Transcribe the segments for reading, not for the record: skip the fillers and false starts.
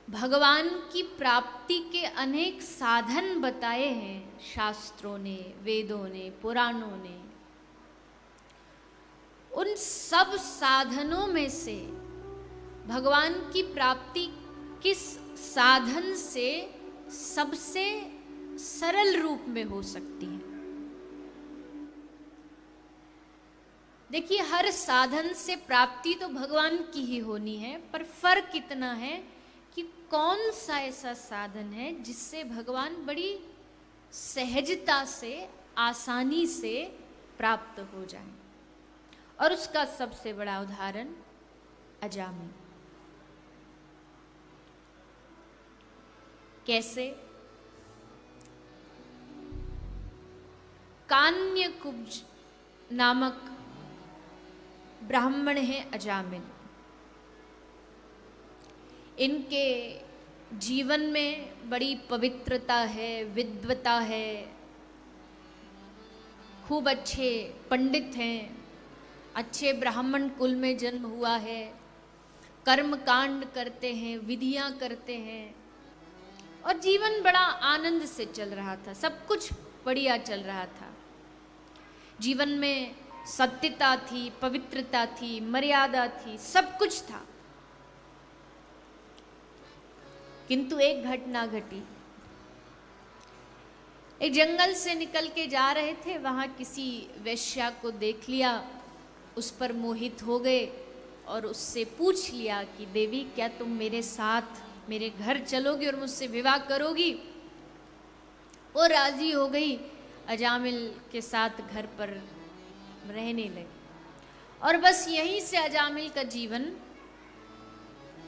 भगवान की प्राप्ति के अनेक साधन बताए हैं शास्त्रों ने, वेदों ने, पुराणों ने। उन सब साधनों में से भगवान की प्राप्ति किस साधन से सबसे सरल रूप में हो सकती है? देखिए, हर साधन से प्राप्ति तो भगवान की ही होनी है, पर फर्क इतना है कि कौन सा ऐसा साधन है जिससे भगवान बड़ी सहजता से, आसानी से प्राप्त हो जाए। और उसका सबसे बड़ा उदाहरण अजामिल। कैसे? कान्यकुब्ज नामक ब्राह्मण हैं अजामिल। इनके जीवन में बड़ी पवित्रता है, विद्वता है, खूब अच्छे पंडित हैं, अच्छे ब्राह्मण कुल में जन्म हुआ है, कर्म कांड करते हैं, विधियां करते हैं, और जीवन बड़ा आनंद से चल रहा था, सब कुछ बढ़िया चल रहा था। जीवन में सत्यता थी, पवित्रता थी, मर्यादा थी, सब कुछ था। किंतु एक घटना घटी। एक जंगल से निकल के जा रहे थे, वहां किसी वेश्या को देख लिया, उस पर मोहित हो गए और उससे पूछ लिया कि देवी, क्या तुम मेरे साथ मेरे घर चलोगी और मुझसे विवाह करोगी? वो राजी हो गई, अजामिल के साथ घर पर रहने लगी। और बस यहीं से अजामिल का जीवन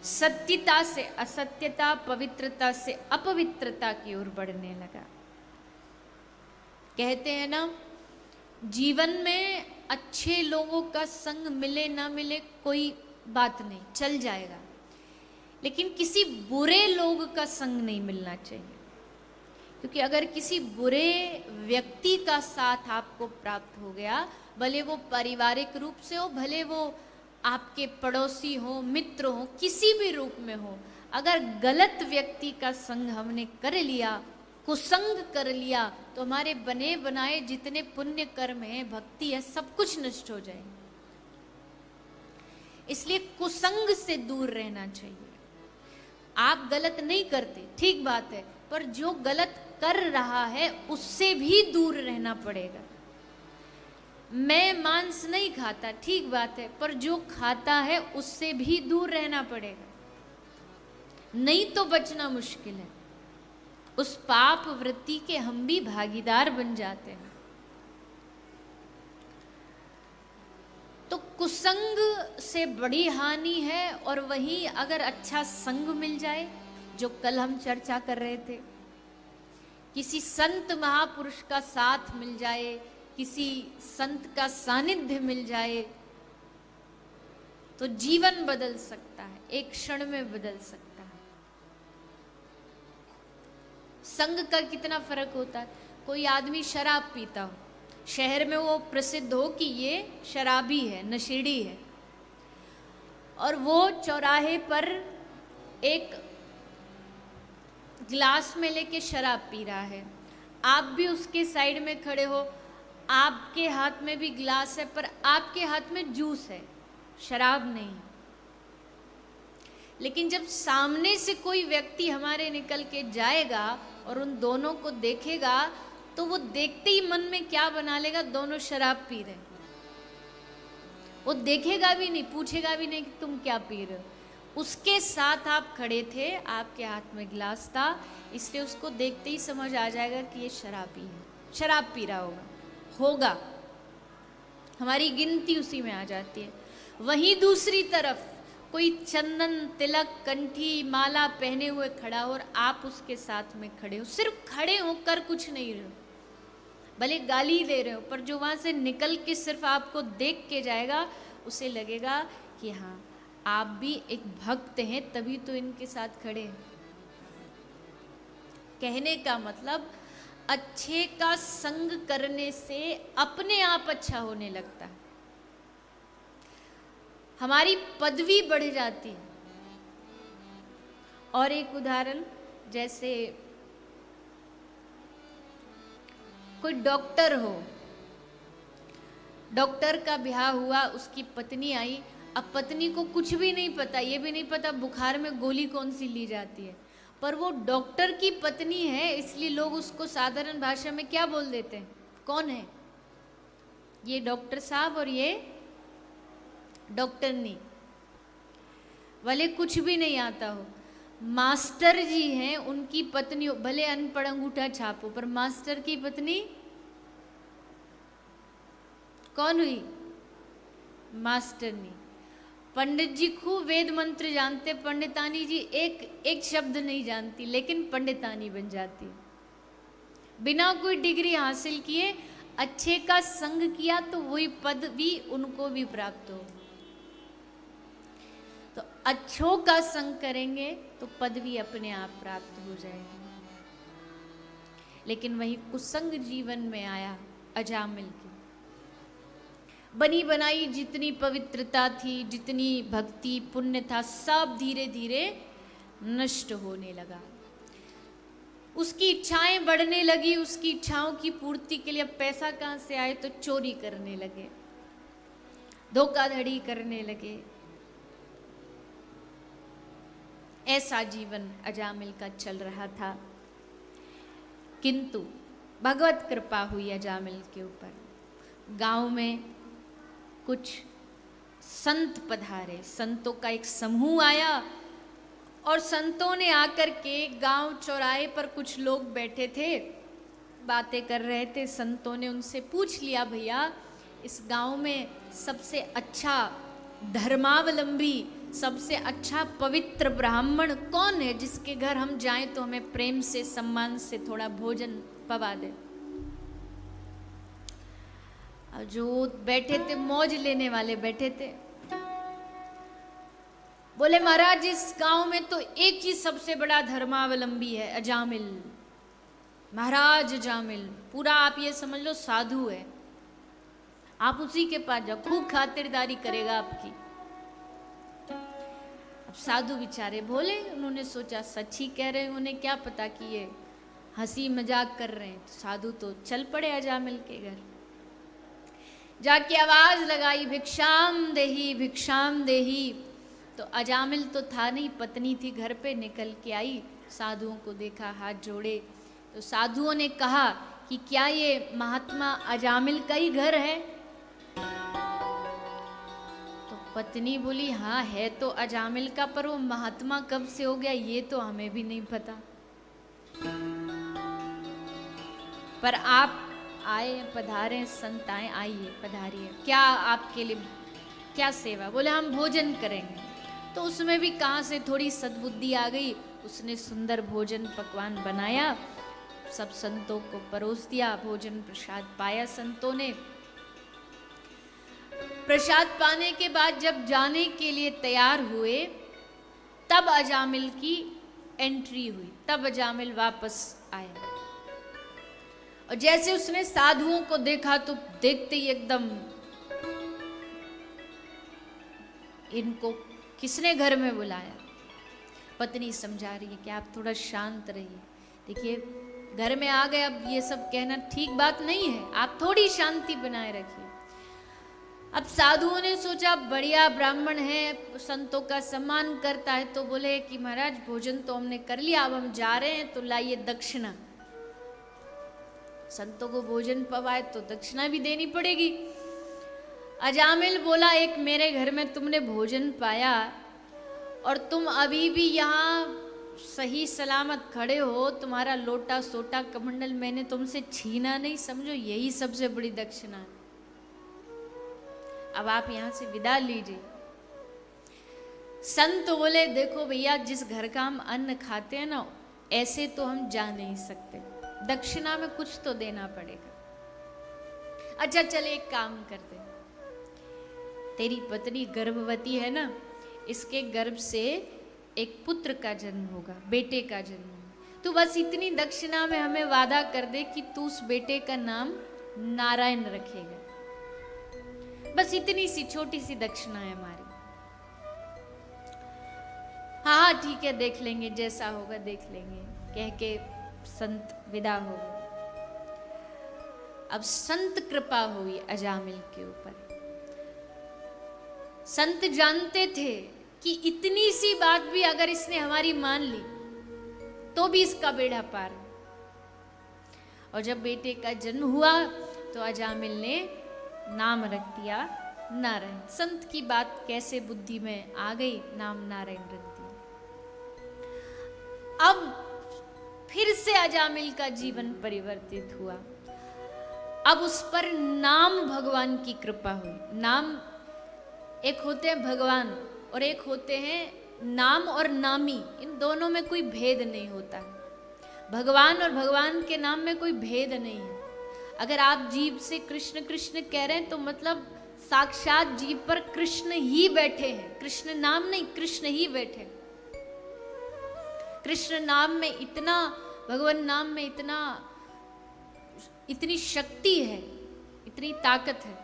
सत्यता से असत्यता, पवित्रता से अपवित्रता की ओर बढ़ने लगा। कहते हैं ना, जीवन में अच्छे लोगों का संग मिले ना मिले कोई बात नहीं, चल जाएगा, लेकिन किसी बुरे लोग का संग नहीं मिलना चाहिए। क्योंकि अगर किसी बुरे व्यक्ति का साथ आपको प्राप्त हो गया, भले वो पारिवारिक रूप से हो, भले वो आपके पड़ोसी हो, मित्र हो, किसी भी रूप में हो, अगर गलत व्यक्ति का संग हमने कर लिया, कुसंग कर लिया, तो हमारे बने बनाए जितने पुण्य कर्म हैं, भक्ति है, सब कुछ नष्ट हो जाए। इसलिए कुसंग से दूर रहना चाहिए। आप गलत नहीं करते, ठीक बात है, पर जो गलत कर रहा है उससे भी दूर रहना पड़ेगा। मैं मांस नहीं खाता, ठीक बात है, पर जो खाता है उससे भी दूर रहना पड़ेगा, नहीं तो बचना मुश्किल है। उस पाप वृत्ति के हम भी भागीदार बन जाते हैं। तो कुसंग से बड़ी हानि है, और वहीं अगर अच्छा संग मिल जाए, जो कल हम चर्चा कर रहे थे, किसी संत महापुरुष का साथ मिल जाए, किसी संत का सानिध्य मिल जाए, तो जीवन बदल सकता है, एक क्षण में बदल सकता है। संग का कितना फर्क होता है। कोई आदमी शराब पीता हो, शहर में वो प्रसिद्ध हो कि ये शराबी है, नशेड़ी है, और वो चौराहे पर एक गिलास में लेके शराब पी रहा है, आप भी उसके साइड में खड़े हो, आपके हाथ में भी गिलास है, पर आपके हाथ में जूस है, शराब नहीं। लेकिन जब सामने से कोई व्यक्ति हमारे निकल के जाएगा और उन दोनों को देखेगा, तो वो देखते ही मन में क्या बना लेगा, दोनों शराब पी रहे। वो देखेगा भी नहीं, पूछेगा भी नहीं कि तुम क्या पी रहे हो। उसके साथ आप खड़े थे, आपके हाथ में गिलास था, इसलिए उसको देखते ही समझ आ जाएगा कि ये शराबी है, शराब पी रहा होगा। हमारी गिनती उसी में आ जाती है। वहीं दूसरी तरफ कोई चंदन, तिलक, कंठी, माला पहने हुए खड़ा हो, और आप उसके साथ में खड़े हो, सिर्फ खड़े होकर कुछ नहीं रहे हो, भले गाली दे रहे हो, पर जो वहां से निकल के सिर्फ आपको देख के जाएगा, उसे लगेगा कि हाँ, आप भी एक भक्त हैं, तभी तो इनके साथ खड़े हैं। कहने का मतलब, अच्छे का संग करने से अपने आप अच्छा होने लगता है, हमारी पदवी बढ़ जाती है। और एक उदाहरण, जैसे कोई डॉक्टर हो, डॉक्टर का ब्याह हुआ, उसकी पत्नी आई, अब पत्नी को कुछ भी नहीं पता, ये भी नहीं पता बुखार में गोली कौन सी ली जाती है, पर वो डॉक्टर की पत्नी है, इसलिए लोग उसको साधारण भाषा में क्या बोल देते हैं, कौन है ये, डॉक्टर साहब और ये डॉक्टरनी, भले कुछ भी नहीं आता हो। मास्टर जी हैं, उनकी पत्नी भले अनपढ़ अंगूठा छापो, पर मास्टर की पत्नी कौन हुई, मास्टरनी। पंडित जी खूब वेद मंत्र जानते, पंडितानी जी एक शब्द नहीं जानती, लेकिन पंडितानी बन जाती, बिना कोई डिग्री हासिल किए, अच्छे का संग किया तो वही पद भी उनको भी प्राप्त हो। तो अच्छों का संग करेंगे तो पदवी अपने आप प्राप्त हो जाएगी। लेकिन वही कुसंग जीवन में आया अजामिल की, बनी बनाई जितनी पवित्रता थी, जितनी भक्ति पुण्य था, सब धीरे धीरे नष्ट होने लगा। उसकी इच्छाएं बढ़ने लगी, उसकी इच्छाओं की पूर्ति के लिए अब पैसा कहाँ से आए, तो चोरी करने लगे, धोखाधड़ी करने लगे। ऐसा जीवन अजामिल का चल रहा था। किंतु भगवत कृपा हुई अजामिल के ऊपर। गांव में कुछ संत पधारे, संतों का एक समूह आया और संतों ने आकर के गांव चौराहे पर कुछ लोग बैठे थे, बातें कर रहे थे। संतों ने उनसे पूछ लिया, भैया इस गांव में सबसे अच्छा धर्मावलंबी, सबसे अच्छा पवित्र ब्राह्मण कौन है, जिसके घर हम जाएं तो हमें प्रेम से सम्मान से थोड़ा भोजन पवा दे। जो बैठे थे, मौज लेने वाले बैठे थे, बोले महाराज इस गांव में तो एक ही सबसे बड़ा धर्मावलंबी है, अजामिल। महाराज अजामिल पूरा आप ये समझ लो साधु है, आप उसी के पास जाओ, खूब खातिरदारी करेगा आपकी। अब साधु बेचारे बोले, उन्होंने सोचा सच ही कह रहे हैं, उन्हें क्या पता कि ये हंसी मजाक कर रहे हैं। तो साधु तो चल पड़े अजामिल के घर, जाके आवाज लगाई, भिक्षाम देही भिक्षाम देही। तो अजामिल तो था नहीं, पत्नी थी घर पे, निकल के आई, साधुओं को देखा, हाथ जोड़े। तो साधुओं ने कहा कि क्या ये महात्मा अजामिल का ही घर है? तो पत्नी बोली हाँ है तो अजामिल का, पर वो महात्मा कब से हो गया ये तो हमें भी नहीं पता। पर आप आए, पधारे, संत आए, आइए पधारिए, क्या आपके लिए क्या सेवा? बोले हम भोजन करेंगे। तो उसमें भी कहाँ से थोड़ी सद्बुद्धि आ गई, उसने सुंदर भोजन पकवान बनाया, सब संतों को परोस दिया, भोजन प्रसाद पाया संतों ने। प्रसाद पाने के बाद जब जाने के लिए तैयार हुए, तब अजामिल की एंट्री हुई, तब अजामिल वापस आया। और जैसे उसने साधुओं को देखा तो देखते ही एकदम, इनको किसने घर में बुलाया? पत्नी समझा रही है कि आप थोड़ा शांत रहिए, देखिए घर में आ गए, अब ये सब कहना ठीक बात नहीं है, आप थोड़ी शांति बनाए रखिए। अब साधुओं ने सोचा बढ़िया ब्राह्मण है, संतों का सम्मान करता है, तो बोले कि महाराज भोजन तो हमने कर लिया, अब हम जा रहे हैं, तो लाइए दक्षिणा। संतों को भोजन पवाए तो दक्षिणा भी देनी पड़ेगी। अजामिल बोला एक मेरे घर में तुमने भोजन पाया और तुम अभी भी यहाँ सही सलामत खड़े हो, तुम्हारा लोटा सोटा कमंडल मैंने तुमसे छीना नहीं, समझो यही सबसे बड़ी दक्षिणा है। अब आप यहाँ से विदा लीजिए। संत बोले देखो भैया, जिस घर का हम अन्न खाते हैं ना, ऐसे तो हम जा नहीं सकते, दक्षिणा में कुछ तो देना पड़ेगा। अच्छा चले एक काम करते, तेरी पत्नी गर्भवती है ना, इसके गर्भ से एक पुत्र का जन्म होगा, बेटे का जन्म होगा। तू बस इतनी दक्षिणा में हमें वादा कर दे कि तू उस बेटे का नाम नारायण रखेगा। बस इतनी सी छोटी सी दक्षिणा है हमारी। हाँ हाँ ठीक है देख लेंगे, जैसा होगा देख लेंगे कह के संत विदा हो गए। अब संत कृपा हुई अजामिल के ऊपर। संत जानते थे कि इतनी सी बात भी अगर इसने हमारी मान ली तो भी इसका बेड़ा पार। और जब बेटे का जन्म हुआ तो अजामिल ने नाम रख दिया नारायण। संत की बात कैसे बुद्धि में आ गई, नाम नारायण रख दिया। अब फिर से अजामिल का जीवन परिवर्तित हुआ। अब उस पर नाम भगवान की कृपा हुई। नाम एक होते हैं भगवान और एक होते हैं नाम और नामी। इन दोनों में कोई भेद नहीं होता है। भगवान और भगवान के नाम में कोई भेद नहीं है। अगर आप जीभ से कृष्ण कृष्ण कह रहे हैं तो मतलब साक्षात जीभ पर कृष्ण ही बैठे हैं, कृष्ण नाम नहीं, कृष्ण ही बैठे। कृष्ण नाम में इतना, भगवान नाम में इतनी शक्ति है, इतनी ताकत है।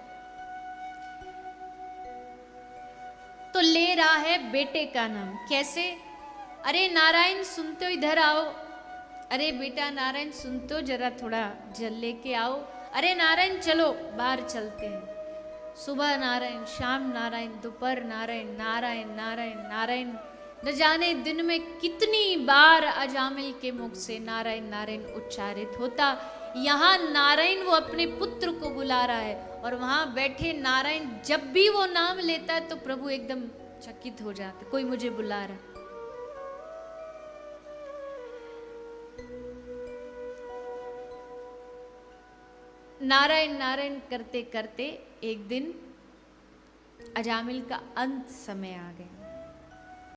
तो ले रहा है बेटे का नाम। कैसे? अरे नारायण सुनते हो, इधर आओ। अरे बेटा नारायण सुनते हो, जरा थोड़ा जल लेके आओ। अरे नारायण चलो बाहर चलते हैं। सुबह नारायण, शाम नारायण, दोपहर नारायण, नारायण नारायण नारायण। न जाने दिन में कितनी बार अजामिल के मुख से नारायण नारायण उच्चारित होता। यहाँ नारायण वो अपने पुत्र को बुला रहा है और वहां बैठे नारायण जब भी वो नाम लेता है तो प्रभु एकदम चकित हो जाते, कोई मुझे बुला रहा। नारायण नारायण करते करते एक दिन अजामिल का अंत समय आ गया।